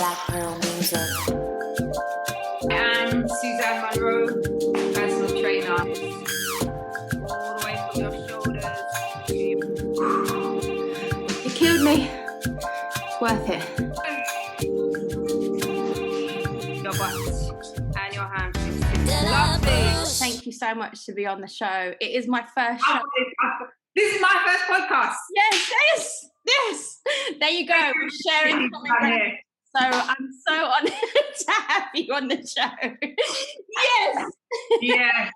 I'm Suzanne Munroe, personal trainer. All the way from your shoulders. You killed me. It's worth it. Your butt and your hands. Lovely. Thank you so much to be on the show. It is my first show. This is my first podcast. Yes. There you go. We're sharing something. So I'm so honored to have you on the show. Yes.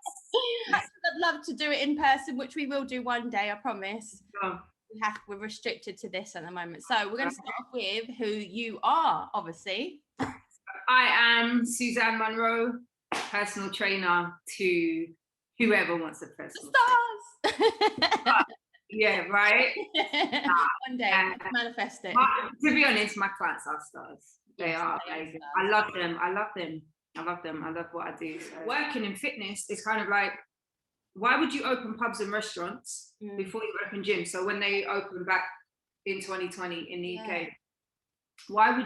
I'd love to do it in person, which we will do one day, I promise. Oh. We're restricted to this at the moment. So we're going to start off with who you are, obviously. I am Suzanne Munroe, personal trainer to whoever wants a personal Stars! Yeah, right? One day, manifest it. To be honest, my clients are stars. They are amazing. I love them. I love what I do. So. Working in fitness is kind of like, why would you open pubs and restaurants before you open gyms? So when they open back in 2020 in the UK, why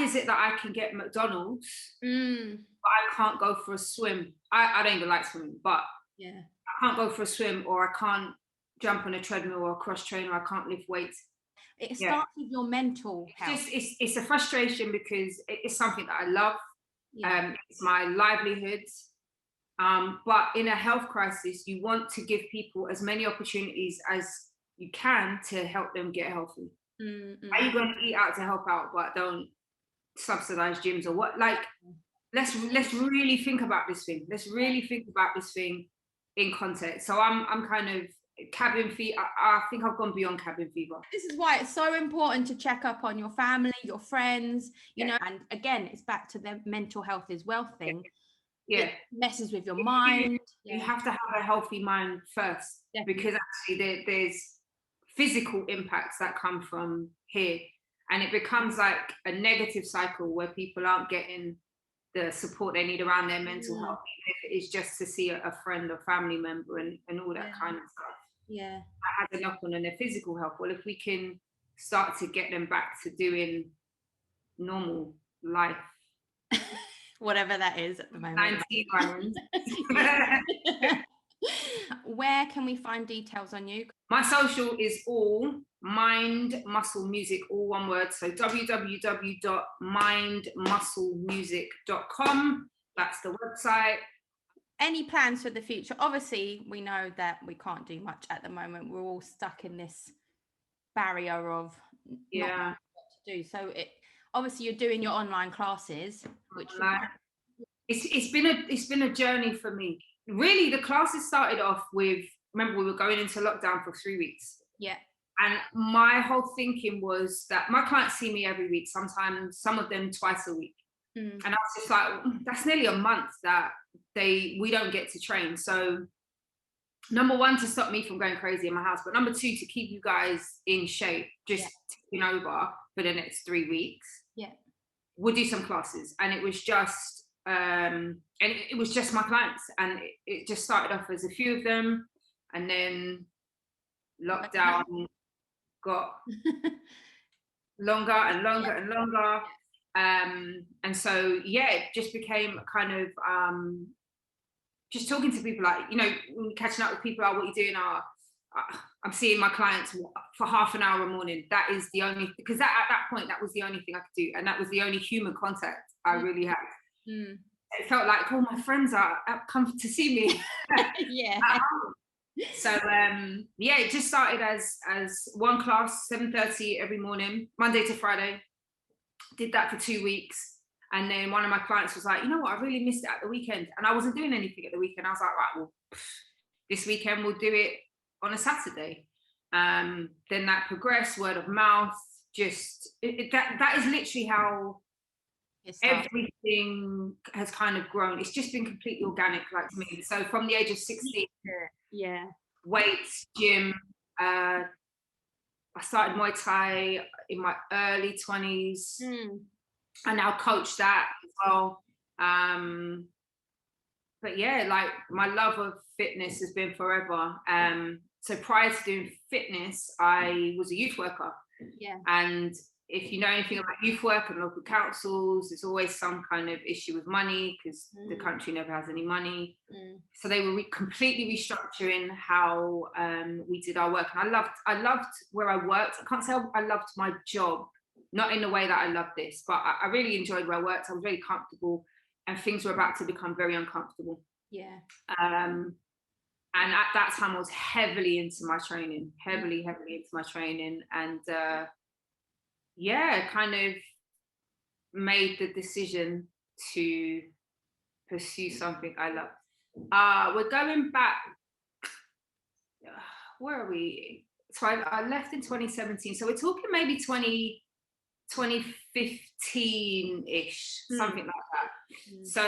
is it that I can get McDonald's, but I can't go for a swim? I don't even like swimming, but I can't go for a swim, or I can't jump on a treadmill or a cross trainer, or I can't lift weights. It starts with your mental health. It's a frustration because it's something that I love. It's my livelihood. But in a health crisis, you want to give people as many opportunities as you can to help them get healthy. Are you going to eat out to help out, but don't subsidize gyms or what? Like, let's really think about this thing. Let's really think about this thing in context. So I'm kind of cabin fever. I think I've gone beyond cabin fever. This is why it's so important to check up on your family, your friends, you know, and again, it's back to the mental health is wealth thing. It messes with your mind. You have to have a healthy mind first. Definitely. Because actually there's physical impacts that come from here, and it becomes like a negative cycle where people aren't getting the support they need around their mental health, even if it is just to see a friend or family member and all that kind of stuff. That has a knock on their physical health. Well, if we can start to get them back to doing normal life, whatever that is at the moment. 19 runs. Where can we find details on you? My social is all Mind Muscle Music, all one word. So www.mindmusclemusic.com. That's the website. Any plans for the future? Obviously, we know that we can't do much at the moment. We're all stuck in this barrier of not knowing what to do. So obviously you're doing your online classes, which it's been a journey for me. Really, the classes started off with, remember, we were going into lockdown for 3 weeks. Yeah. And my whole thinking was that my clients see me every week, sometimes some of them twice a week. And I was just like, that's nearly a month that we don't get to train. So number one, to stop me from going crazy in my house, but number two, to keep you guys in shape, just taking over for the next 3 weeks. We'll do some classes. And it was just it was just my clients, and it just started off as a few of them, and then lockdown got longer and longer and longer. And so it just became kind of just talking to people, like, you know, catching up with people, what you doing? I'm seeing my clients for half an hour a morning. That is the only, because at that point, that was the only thing I could do. And that was the only human contact I really had. It felt like all my friends are come to see me. So it just started as one class, 7:30 every morning, Monday to Friday. Did that for 2 weeks. And then one of my clients was like, you know what, I really missed it at the weekend. And I wasn't doing anything at the weekend. I was like, right, well, this weekend we'll do it on a Saturday. Then that progressed, word of mouth, just that is literally how everything has kind of grown. It's just been completely organic, like, to me. So from the age of 16, weights, gym, I started Muay Thai in my early 20s. I now coach that as well. But like, my love of fitness has been forever. So prior to doing fitness, I was a youth worker. And if you know anything about youth work and local councils, there's always some kind of issue with money because the country never has any money. So they were completely restructuring how we did our work. And I loved where I worked. I can't say I loved my job, not in the way that I love this, but I really enjoyed where I worked. I was really comfortable, and things were about to become very uncomfortable. Yeah. And at that time I was heavily into my training, heavily into my training, and kind of made the decision to pursue something I love. We're going back, where are we? So I left in 2017. So we're talking maybe 2015-ish, something like that. So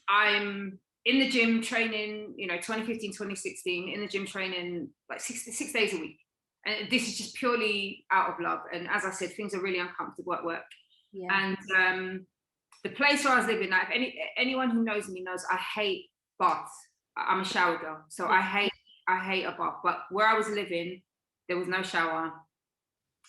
I'm in the gym training, 2015, 2016, in the gym training like six days a week. And this is just purely out of love. And as I said, things are really uncomfortable at work. Yeah. And the place where I was living, like anyone who knows me knows I hate baths. I'm a shower girl. So I hate a bath. But where I was living, there was no shower,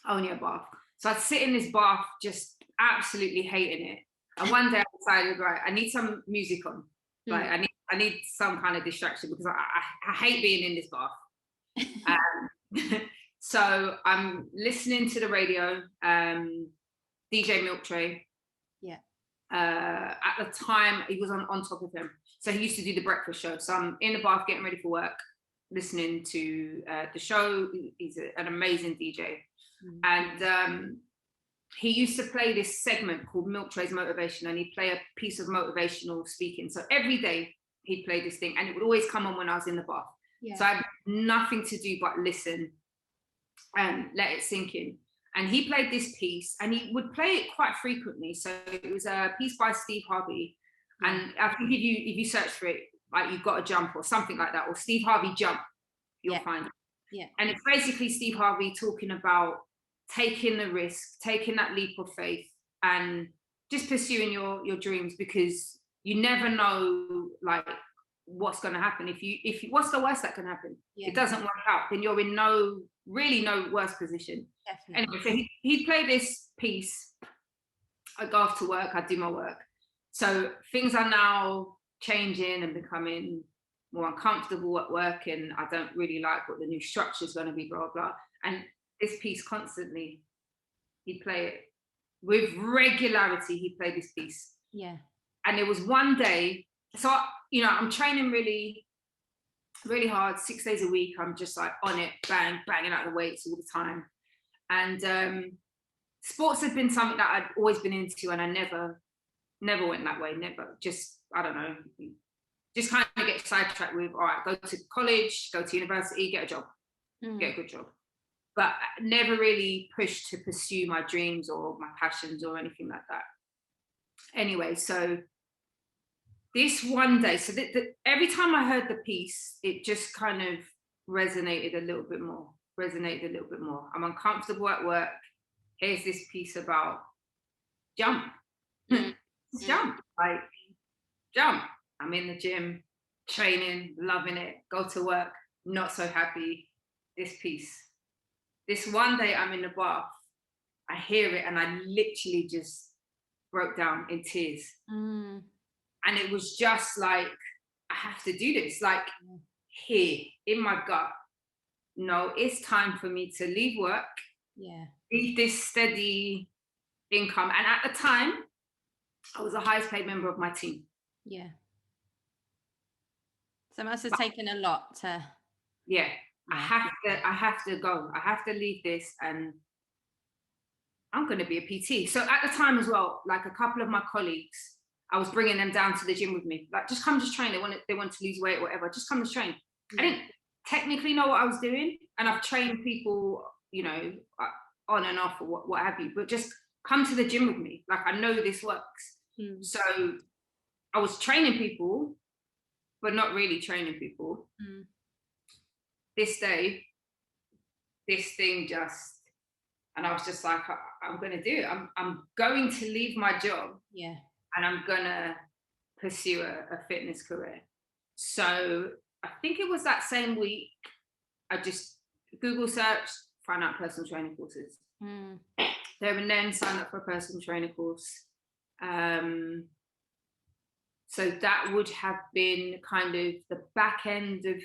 only a bath. So I'd sit in this bath just absolutely hating it. And one day I decided, right, I need some music on. Like I need some kind of distraction because I hate being in this bath. So I'm listening to the radio, DJMilktray. Yeah. At the time, he was on Top of Him. So he used to do the breakfast show. So I'm in the bath getting ready for work, listening to the show. He's an amazing DJ. And he used to play this segment called Milktray's Motivation, and he'd play a piece of motivational speaking. So every day he'd play this thing, and it would always come on when I was in the bath. Yeah. So I had nothing to do but listen and let it sink in. And he played this piece, and he would play it quite frequently. So it was a piece by Steve Harvey. And I think if you search for it, like You've Got to Jump or something like that, or Steve Harvey Jump, you'll find it. Yeah. And it's basically Steve Harvey talking about taking the risk, taking that leap of faith, and just pursuing your dreams, because you never know like what's going to happen. If you what's the worst that can happen? Yeah. It doesn't work out, then you're in no worse position. Definitely. Anyway, so he played this piece. I go off to work, I do my work. So things are now changing and becoming more uncomfortable at work, and I don't really like what the new structure is going to be, blah, blah. And this piece constantly, he'd play it with regularity. He'd play this piece. Yeah. And there was one day, so I'm training really, really hard, 6 days a week. I'm just like on it, banging out the weights all the time. And sports had been something that I'd always been into, and I never went that way. Never. Just, I don't know, just kind of get sidetracked with, all right, go to college, go to university, get a job, get a good job. But never really pushed to pursue my dreams or my passions or anything like that. Anyway, so this one day, so every time I heard the piece, it just kind of resonated a little bit more. I'm uncomfortable at work. Here's this piece about jump. Jump. I'm in the gym, training, loving it, go to work, not so happy. This piece. This one day I'm in the bath, I hear it, and I literally just broke down in tears. And it was just like, I have to do this, like here in my gut. No, it's time for me to leave work, leave this steady income. And at the time, I was the highest paid member of my team. Yeah. So it must have taken a lot to... Yeah. I have to go. I have to leave this, and I'm going to be a PT. So at the time as well, like a couple of my colleagues, I was bringing them down to the gym with me. Like, just come, just train. They want to lose weight or whatever. Just come and train. I didn't technically know what I was doing, and I've trained people, on and off or what have you. But just come to the gym with me. Like, I know this works. So I was training people, but not really training people. This day, this thing just, and I was just like, I'm going to do it. I'm going to leave my job. Yeah. And I'm going to pursue a fitness career. So I think it was that same week, I just Google searched, found out personal training courses. There and then signed up for a personal trainer course. So that would have been kind of the back end of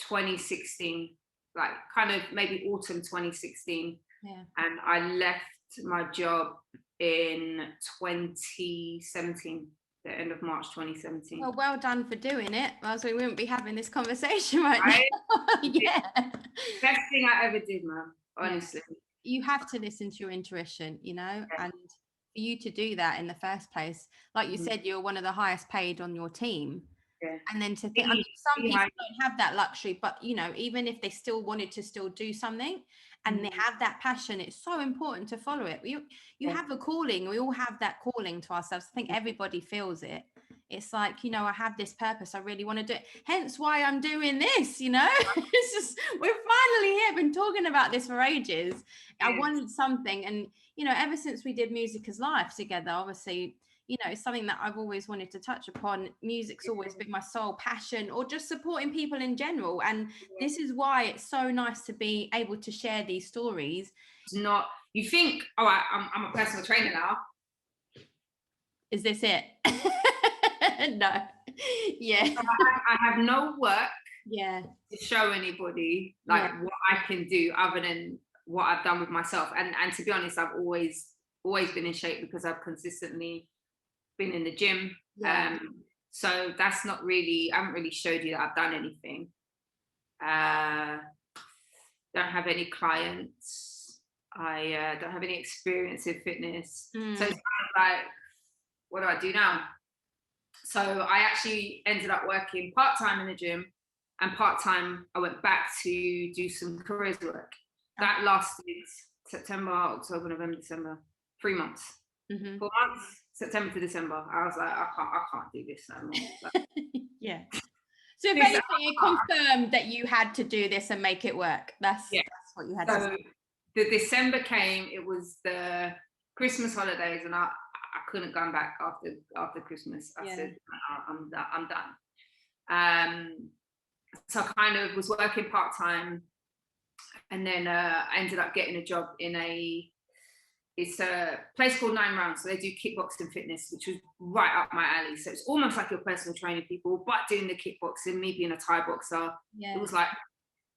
2016, like kind of maybe autumn 2016. Yeah. And I left my job in 2017, the end of March 2017. Well done for doing it. Else we wouldn't be having this conversation right now. Yeah. Best thing I ever did, man. Honestly. Yeah. You have to listen to your intuition, you know, and for you to do that in the first place, like you said, you're one of the highest paid on your team. Yeah. And then to think, I mean, some people don't have that luxury, but you know, even if they still wanted to still do something and they have that passion, it's so important to follow it. You have a calling. We all have that calling to ourselves. I think everybody feels it. It's like, you know, I have this purpose. I really want to do it. Hence why I'm doing this, you know. It's just, we're finally here. Been talking about this for ages. I wanted something, and you know, ever since we did Music is Life together, obviously, you know, it's something that I've always wanted to touch upon. Music's always been my sole passion, or just supporting people in general. And this is why it's so nice to be able to share these stories. It's not, you think, all right, I'm a personal trainer now. Is this it? No. Yeah. So I have no work to show anybody like what I can do other than what I've done with myself. And to be honest, I've always been in shape because I've consistently been in the gym. So that's not really, I haven't really showed you that I've done anything. Don't have any clients. I don't have any experience in fitness. So it's kind of like, what do I do now? So I actually ended up working part-time in the gym, and part-time I went back to do some careers work. That lasted September, October, November, December, 3 months. 4 months, September to December. I was like, I can't do this no more. Like, yeah. So basically it confirmed that you had to do this and make it work. That's what you had to do. The December came, it was the Christmas holidays, and I couldn't go back after Christmas. I said, I'm done. So I kind of was working part-time, and then I ended up getting a job in it's a place called 9 Rounds. So they do kickboxing fitness, which was right up my alley. So it's almost like your personal training people, but doing the kickboxing, me being a Thai boxer. It was like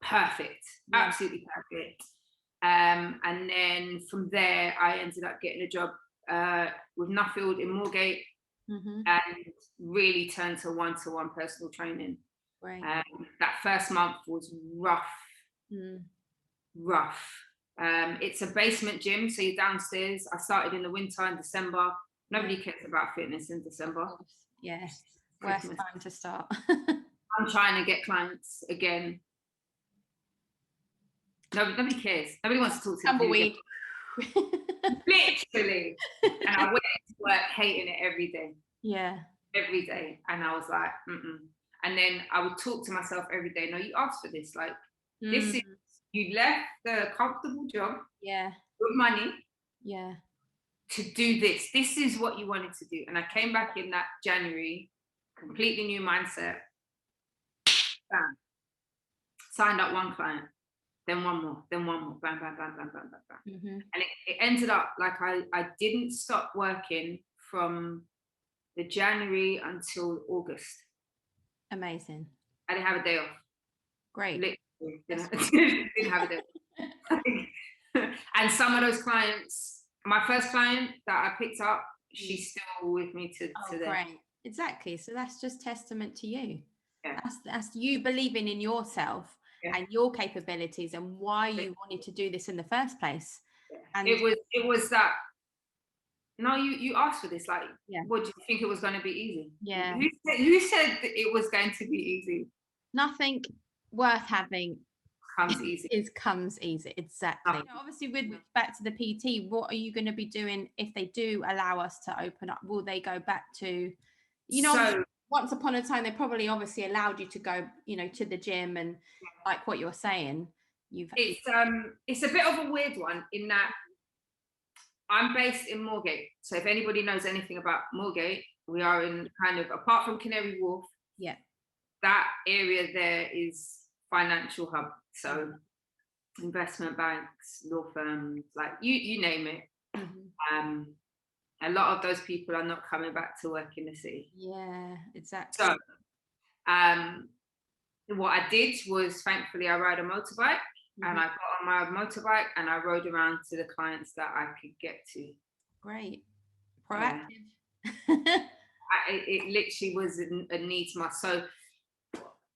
perfect, absolutely perfect. And then from there, I ended up getting a job with Nuffield in Moorgate, and really turned to one-to-one personal training. Right. That first month was rough. It's a basement gym, so you're downstairs. I started in the winter in December. Nobody cares about fitness in December. Yes, worst time to start. I'm trying to get clients again. Nobody cares. Nobody wants to talk to Tumbleweed. Literally. And I went to work hating it every day. Yeah. Every day. And I was like, And then I would talk to myself every day. No, you asked for this. Like, this is, you left the comfortable job. Good money. To do this. This is what you wanted to do. And I came back in that January, completely new mindset. Bam. Signed up one client. Then one more, bam, bam, bam, bam, bam, bam, bam. And it ended up like I didn't stop working from the January until August. Amazing. I didn't have a day off. Great. Literally, didn't have a day off. And some of those clients, my first client that I picked up, she's still with me to great. Exactly. So that's just testament to you. That's you believing in yourself. And your capabilities and why you wanted to do this in the first place. And it was that, no, you asked for this, like, what, do you think it was going to be easy? Who said that it was going to be easy? Nothing worth having comes easy. Exactly. Obviously, with back to the PT, what are you going to be doing if they do allow us to open up? Will they go back to, once upon a time, they probably obviously allowed you to go, to the gym, and like what you're saying, it's a bit of a weird one in that I'm based in Moorgate. So if anybody knows anything about Moorgate, we are in kind of, apart from Canary Wharf, that area there is financial hub. So investment banks, law firms, like you name it. Mm-hmm. A lot of those people are not coming back to work in the city. Yeah, exactly. So what I did was, thankfully, I ride a motorbike, and I got on my motorbike and I rode around to the clients that I could get to. Great. Proactive. Yeah. It literally was a needs must. So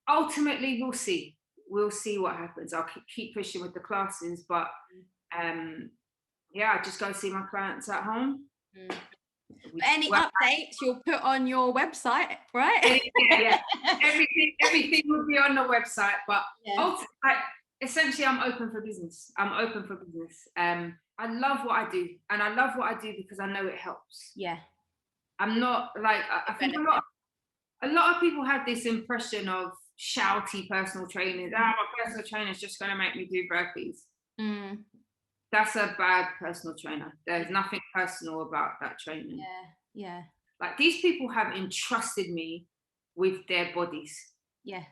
ultimately, we'll see what happens. I'll keep pushing with the classes, but I just go see my clients at home. Any updates you'll put on your website, right? Yeah. Everything will be on the website, but essentially I'm open for business. I love what I do, and I love what I do because I know it helps. Yeah. I'm not like, I think a lot of people have this impression of shouty personal trainers. My personal trainer is just going to make me do burpees. That's a bad personal trainer. There's nothing personal about that training. Yeah. Like, these people have entrusted me with their bodies. Yes.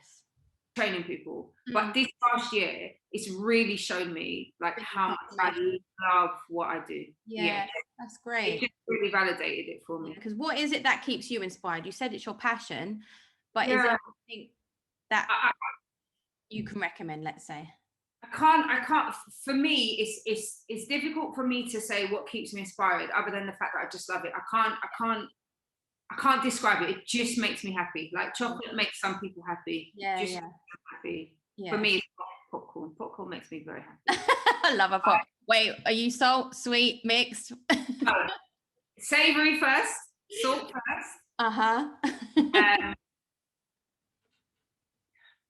Training people. But this last year, it's really shown me like how much I love what I do. Yeah, that's great. It just really validated it for me. Because what is it that keeps you inspired? You said it's your passion, but is there anything that you can recommend, let's say? I can't, for me, it's difficult for me to say what keeps me inspired, other than the fact that I just love it. I can't describe it. It just makes me happy. Like, chocolate makes some people happy. Makes me happy. Yeah. For me, it's popcorn. Popcorn makes me very happy. I love a pop. Wait, are you salt, sweet, mixed? No. Savory first, salt first.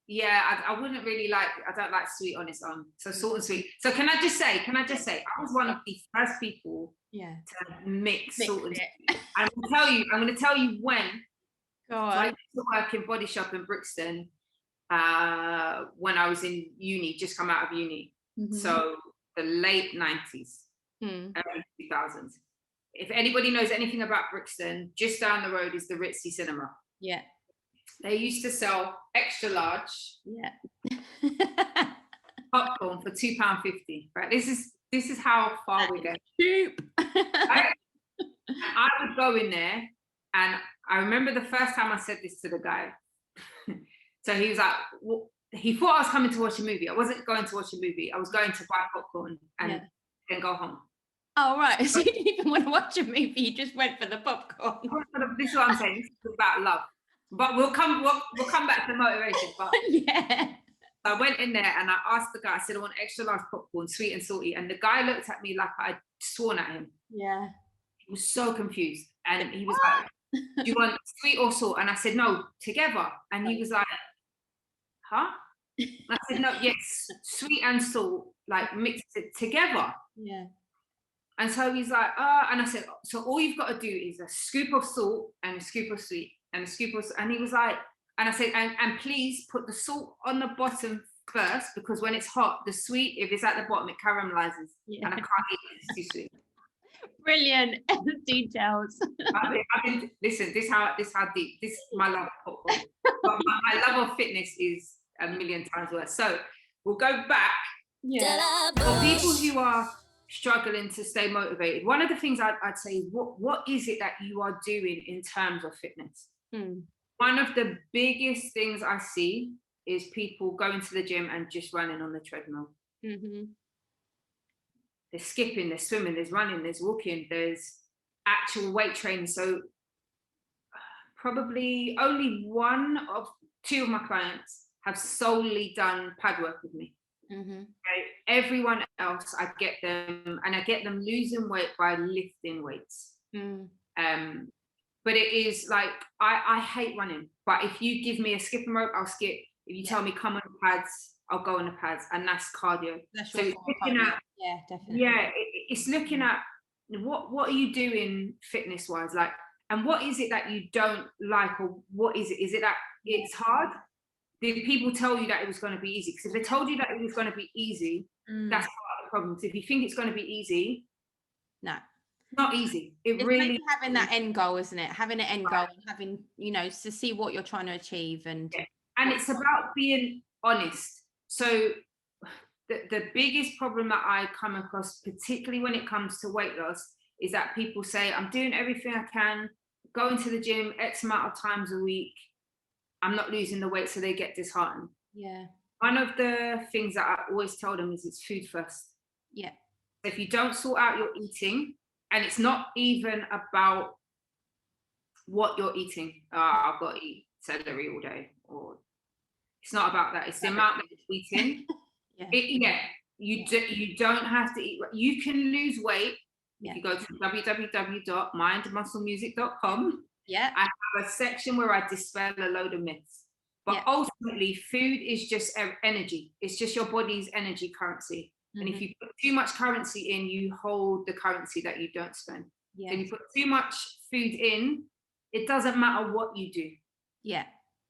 Yeah, I wouldn't really like, I don't like sweet on its own. So salt and sweet. So can I just say, I was one of the first people to mix salt and sweet. I'm going to tell you when. Go on. So I used to work in Body Shop in Brixton when I was in uni, just come out of uni. So the late 90s, early 2000s. If anybody knows anything about Brixton, just down the road is the Ritzy Cinema. Yeah. They used to sell extra large popcorn for £2.50. Right, this is how far we go. Right? I would go in there, and I remember the first time I said this to the guy. So he was like, he thought I was coming to watch a movie. I wasn't going to watch a movie. I was going to buy popcorn and then go home. Oh, right. So you didn't even want to watch a movie. You just went for the popcorn. This is what I'm saying. This is about love. But we'll come back to motivation. But I went in there and I asked the guy, I said, I want extra large popcorn, sweet and salty. And the guy looked at me like I'd sworn at him. Yeah. He was so confused. And he was like, do you want sweet or salt? And I said, no, together. And he was like, huh? I said, no, yes, sweet and salt, like mix it together. Yeah. And so he's like, and I said, so all you've got to do is a scoop of salt and a scoop of sweet and a scoop of, and he was like, and I said, and please put the salt on the bottom first, because when it's hot, the sweet, if it's at the bottom, it caramelizes, and I can't eat it, it's too sweet. Brilliant details. Listen, this how deep, this is my love of popcorn. But my love of fitness is a million times worse. So we'll go back. For people who are struggling to stay motivated, one of the things I'd say is, what is it that you are doing in terms of fitness? One of the biggest things I see is people going to the gym and just running on the treadmill. There's skipping, there's swimming, there's running, there's walking, there's actual weight training. So probably only two of my clients have solely done pad work with me. Right? Everyone else, I get them losing weight by lifting weights. But it is like, I hate running, but if you give me a skipping rope, I'll skip. If you tell me come on the pads, I'll go on the pads, and that's cardio. So it's looking at, definitely. It's looking at what are you doing fitness wise, like, and what is it that you don't like, or what is it? Is it that it's hard? Did people tell you that it was going to be easy? Because if they told you that it was going to be easy, that's part of the problem. So if you think it's going to be easy, no. Not easy. It's really having that end goal, isn't it? Having an end goal and having, to see what you're trying to achieve. And it's about being honest. So the biggest problem that I come across, particularly when it comes to weight loss, is that people say, I'm doing everything I can, going to the gym X amount of times a week, I'm not losing the weight, so they get disheartened. Yeah. One of the things that I always tell them is it's food first. Yeah. If you don't sort out your eating, and it's not even about what you're eating, I've got to eat celery all day, or it's not about that. It's the amount that you're eating. You don't have to eat. You can lose weight if you go to www.mindmusclemusic.com. Yeah, I have a section where I dispel a load of myths. But ultimately, food is just energy. It's just your body's energy currency. And if you put too much currency in, you hold the currency that you don't spend. So if you put too much food in, it doesn't matter what you do. Yeah.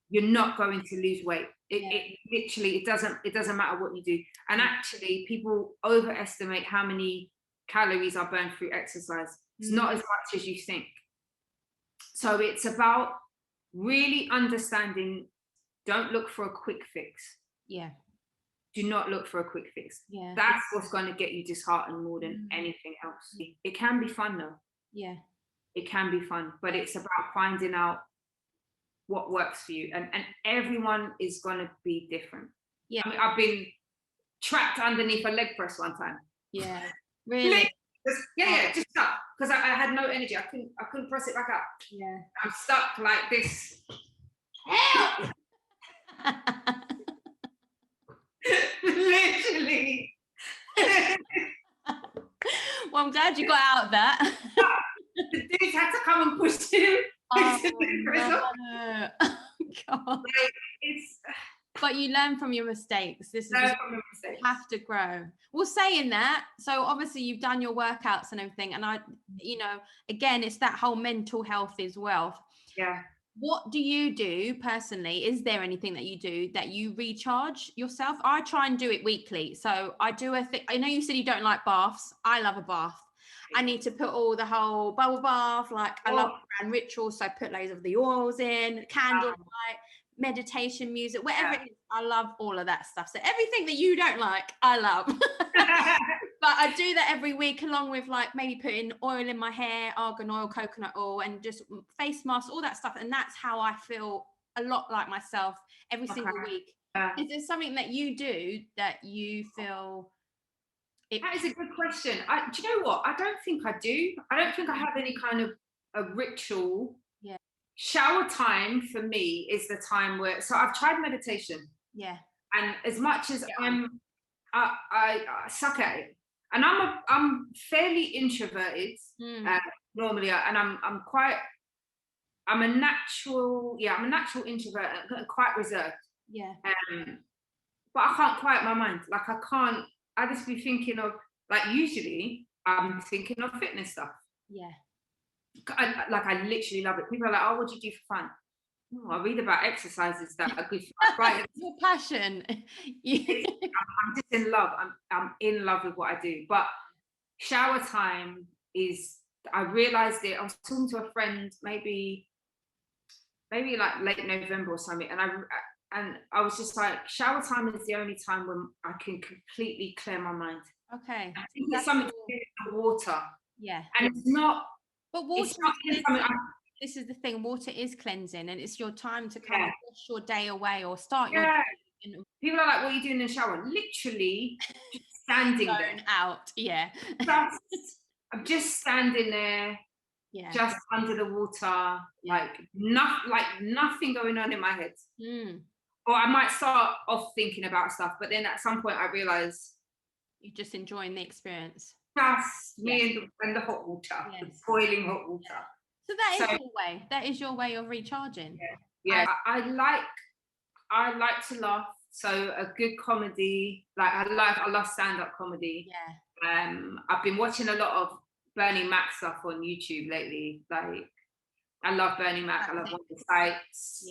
You're not going to lose weight. It literally, it doesn't matter what you do. And actually, people overestimate how many calories are burned through exercise. It's not as much as you think. So it's about really understanding, don't look for a quick fix. Yeah. Do not look for a quick fix. Yeah. That's what's going to get you disheartened more than anything else. It can be fun though. Yeah. It can be fun, but it's about finding out what works for you. And everyone is going to be different. Yeah. I mean, I've been trapped underneath a leg press one time. Yeah. Really? Just stuck. Because I had no energy. I couldn't press it back up. Yeah. I'm stuck like this. Help! Literally. Well, I'm glad you got out of that. The dudes had to come and push you. Oh, no. God. But you learn from your mistakes. This is you have to grow. Well, saying that, so obviously you've done your workouts and everything, and again, it's that whole mental health as well. Yeah. What do you do personally? Is there anything that you do that you recharge yourself? I try and do it weekly. So I do a thing. I know you said you don't like baths. I love a bath. I need to put all the whole bubble bath, I love brand rituals. So I put loads of the oils in, candlelight, meditation music, whatever it is. I love all of that stuff. So everything that you don't like, I love. But I do that every week, along with maybe putting oil in my hair, argan oil, coconut oil, and just face masks, all that stuff. And that's how I feel a lot like myself every single week. Is there something that you do that you feel? That is a good question. Do you know what? I don't think I do. I don't think I have any kind of a ritual. Yeah. Shower time for me is the time where, so I've tried meditation. Yeah. And as much as I suck at it, and I'm fairly introverted normally, and I'm a natural introvert, quite reserved. Yeah. But I can't quiet my mind. I just be thinking of, usually I'm thinking of fitness stuff. Yeah. I literally love it. People are like, oh, what do you do for fun? Oh, I read about exercises that are good for my right. Your passion. I'm just in love. I'm in love with what I do. But shower time is, I realized it. I was talking to a friend maybe late November or something, and I was just like, shower time is the only time when I can completely clear my mind. Okay. I think it's something to do with the water. Yeah. And it's not. But water. This is the thing. Water is cleansing, and it's your time to kind of wash your day away or start your day. People are like, what are you doing in the shower? Literally just standing there. Out. Yeah. I'm just standing there. Yeah. Just under the water, nothing going on in my head. Or I might start off thinking about stuff, but then at some point I realize you're just enjoying the experience. Just me and the hot water, the boiling hot water. So that is your way. That is your way of recharging. Yeah. I like to laugh. So a good comedy, I love stand-up comedy. Yeah. I've been watching a lot of Bernie Mac stuff on YouTube lately. I love Bernie Mac. I love Wonder Sykes.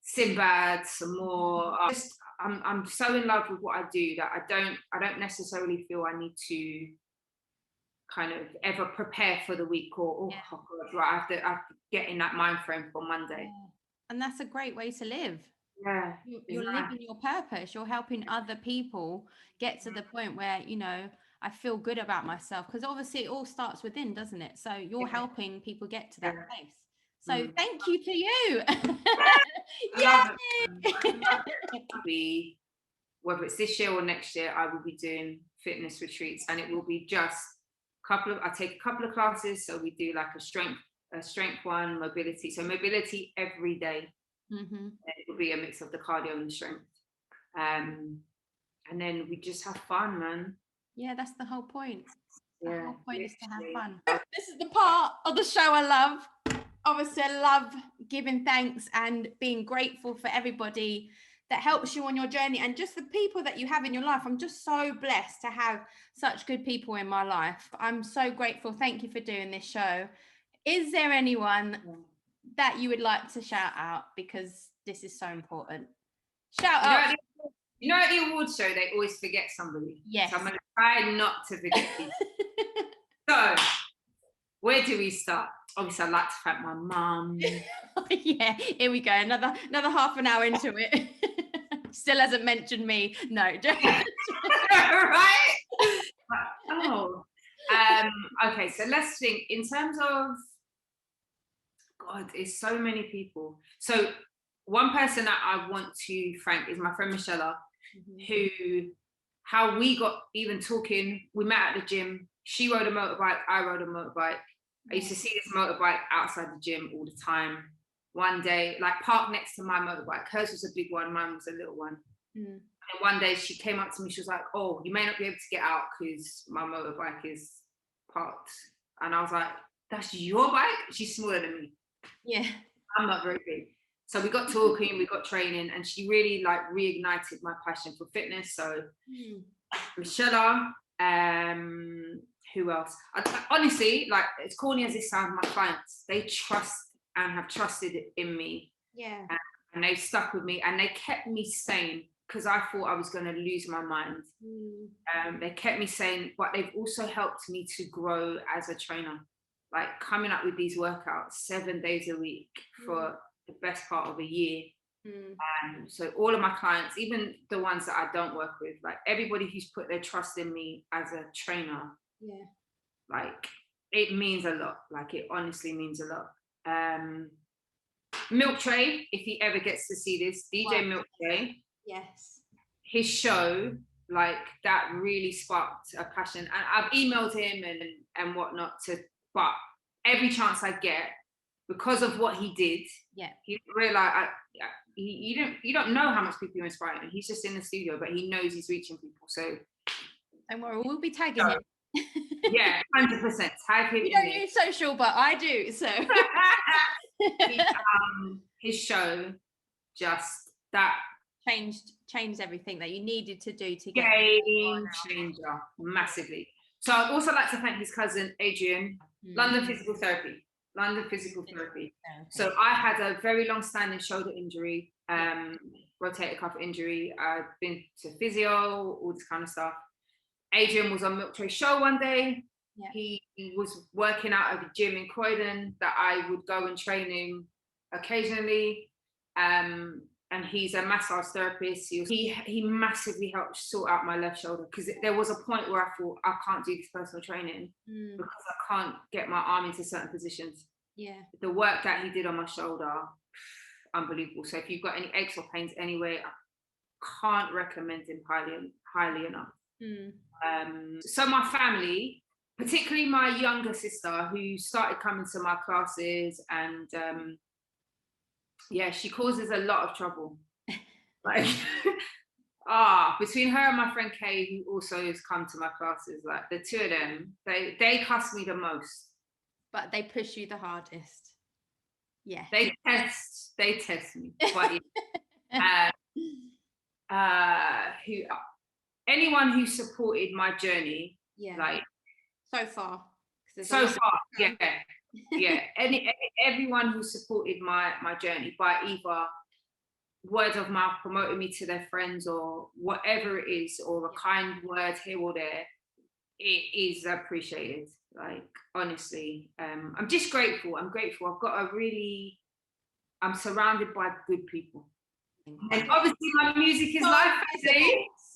Sinbad, some more. I'm so in love with what I do that I don't necessarily feel I need to kind of ever prepare for the week or I have to get in that mind frame for Monday. And that's a great way to live. Yeah, you're living your purpose. You're helping other people get to the point where, you know, I feel good about myself, because obviously it all starts within, doesn't it? So you're helping people get to that place. So thank you to you. I love it. Whether it's this year or next year, I will be doing fitness retreats, and it will be just I take a couple of classes. So we do like a strength one, mobility. So mobility every day. Mm-hmm. It will be a mix of the cardio and the strength. And then we just have fun, man. Yeah, that's the whole point. The whole point is to have fun. This is the part of the show I love. Obviously, I love giving thanks and being grateful for everybody that helps you on your journey, and just the people that you have in your life. I'm just so blessed to have such good people in my life. I'm so grateful. Thank you for doing this show. Is there anyone that you would like to shout out, because this is so important? Shout out. You know, at the awards show, they always forget somebody. Yes. So I'm going to try not to forget people. So, where do we start? Obviously, I'd like to thank my mum. Yeah, here we go. Another half an hour into it. Still hasn't mentioned me. No. Right? Oh. Okay, so let's think. In terms of, God, it's so many people. So one person that I want to thank is my friend Michelle, how we got even talking. We met at the gym. She rode a motorbike, I rode a motorbike. I used to see this motorbike outside the gym all the time. One day, like parked next to my motorbike. Hers was a big one, mine was a little one. And one day she came up to me, she was like, oh, you may not be able to get out because my motorbike is parked. And I was like, that's your bike? She's smaller than me. Yeah. I'm not very big. So we got talking, we got training, and she really like reignited my passion for fitness. So Michelle, who else? Honestly, like, as corny as it sounds, my clients, they trust and have trusted in me. Yeah. And they've stuck with me, and they kept me sane, because I thought I was going to lose my mind. They kept me sane, but they've also helped me to grow as a trainer. Like coming up with these workouts 7 days a week for the best part of a year. So all of my clients, even the ones that I don't work with, like everybody who's put their trust in me as a trainer, like it means a lot. Like it honestly means a lot. Milktray, if he ever gets to see this, DJMilktray, yes, his show, like that really sparked a passion. And I've emailed him and whatnot but every chance I get, because of what he did, he realized you don't know how much people are inspiring. He's just in the studio, but he knows he's reaching people. So don't worry, we'll be tagging him. Yeah, 100%. Tag him. You don't use social, but I do. So his show just that changed everything that you needed to do to get game changer massively. So I'd also like to thank his cousin Adrian, London Physical Therapy. So I had a very long-standing shoulder injury, rotator cuff injury. I've been to physio, all this kind of stuff. Adrian was on Milktray's show one day. He was working out at a gym in Croydon that I would go and train him occasionally. And he's a massage therapist. He massively helped sort out my left shoulder, because there was a point where I thought I can't do this personal training because I can't get my arm into certain positions. The work that he did on my shoulder, unbelievable. So if you've got any aches or pains anywhere, I can't recommend him highly enough. So my family, particularly my younger sister, who started coming to my classes, and she causes a lot of trouble. Like, between her and my friend Kay, who also has come to my classes, like the two of them, they cuss me the most. But they push you the hardest. Yeah. They test me. But anyone who supported my journey, like so far, everyone who supported my journey by either word of mouth, promoting me to their friends, or whatever it is, or a kind word here or there, it is appreciated. Like, honestly, I'm just grateful. I'm surrounded by good people. And obviously my music is live.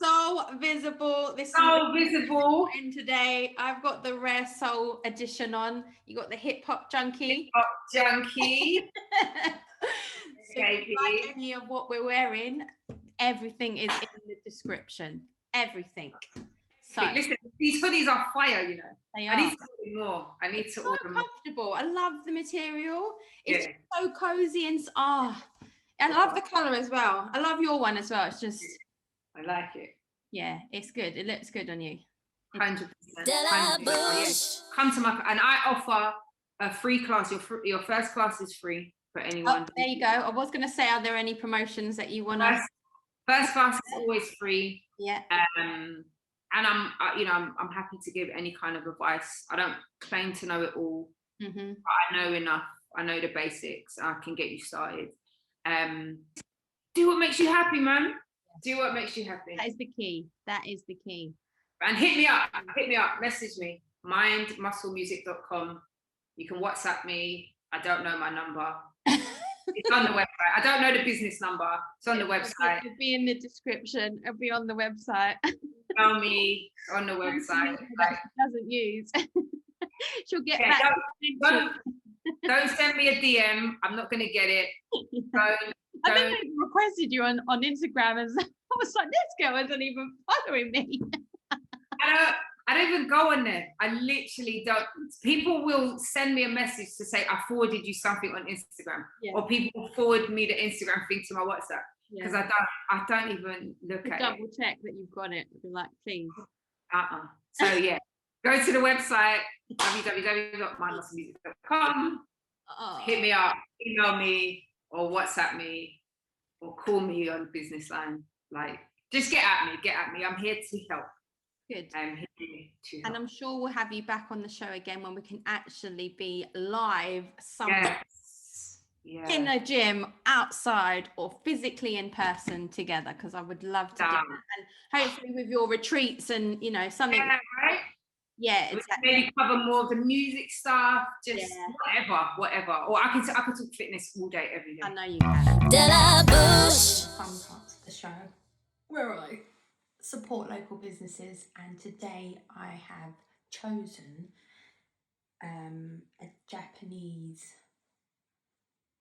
Soulvisible. This Soulvisible. In today, I've got the rare soul edition on. You got the hip hop junkie. Hip hop junkie. So if you like any of what we're wearing, everything is in the description. Everything. So listen, these hoodies are fire, you know. They are. I need to order more. I need to order more. Comfortable. I love the material. It's so cozy and I love the color as well. I love your one as well. It's just I like it. Yeah, it's good. It looks good on you. 100%. Come to my and I offer a free class. Your first class is free for anyone. Oh, there you go. I was going to say, are there any promotions that you want to? First class is always free. Yeah. And I'm happy to give any kind of advice. I don't claim to know it all, but I know enough. I know the basics. I can get you started. Do what makes you happy, man. Do what makes you happy. That is the key. That is the key. And hit me up. Message me. mindmusclemusic.com. You can WhatsApp me. I don't know my number. It's on the website. I don't know the business number. It's on the website. It'll be in the description. It'll be on the website. Tell me on the website. That she doesn't use. She'll get back. Don't send me a DM. I'm not going to get it. I think I requested you on Instagram, and I was like, this girl isn't even following me. I don't even go on there. I literally don't. People will send me a message to say I forwarded you something on Instagram, or people will forward me the Instagram thing to my WhatsApp because I don't even look at it. Double check that you've got it. Be like, please. So yeah, go to the website www.mindmusclemusic.com. Hit me up, email me, or WhatsApp me, or call me on business line. Like, just get at me. I'm here to help. Good. I'm here to help. And I'm sure we'll have you back on the show again when we can actually be live somewhere. Yeah. In a gym, outside, or physically in person together, because I would love to do that. And hopefully with your retreats and something. Yeah, right? Yeah, exactly. Maybe cover more of the music stuff, just whatever. Or I could talk fitness all day, every day. I know you can. DelaBouche. Fun parts of the show where I support local businesses, and today I have chosen a Japanese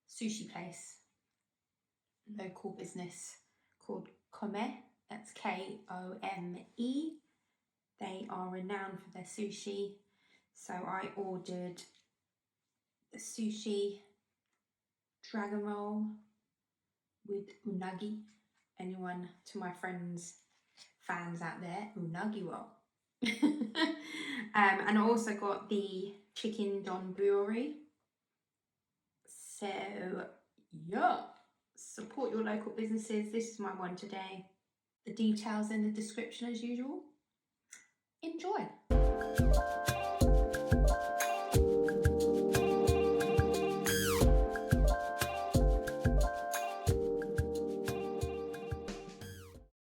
sushi place, local business called Kome. That's Kome. They are renowned for their sushi, so I ordered the sushi dragon roll with unagi. Anyone to my fans out there, unagi roll. And I also got the chicken donburi. So yeah, support your local businesses. This is my one today. The details in the description as usual. Enjoy.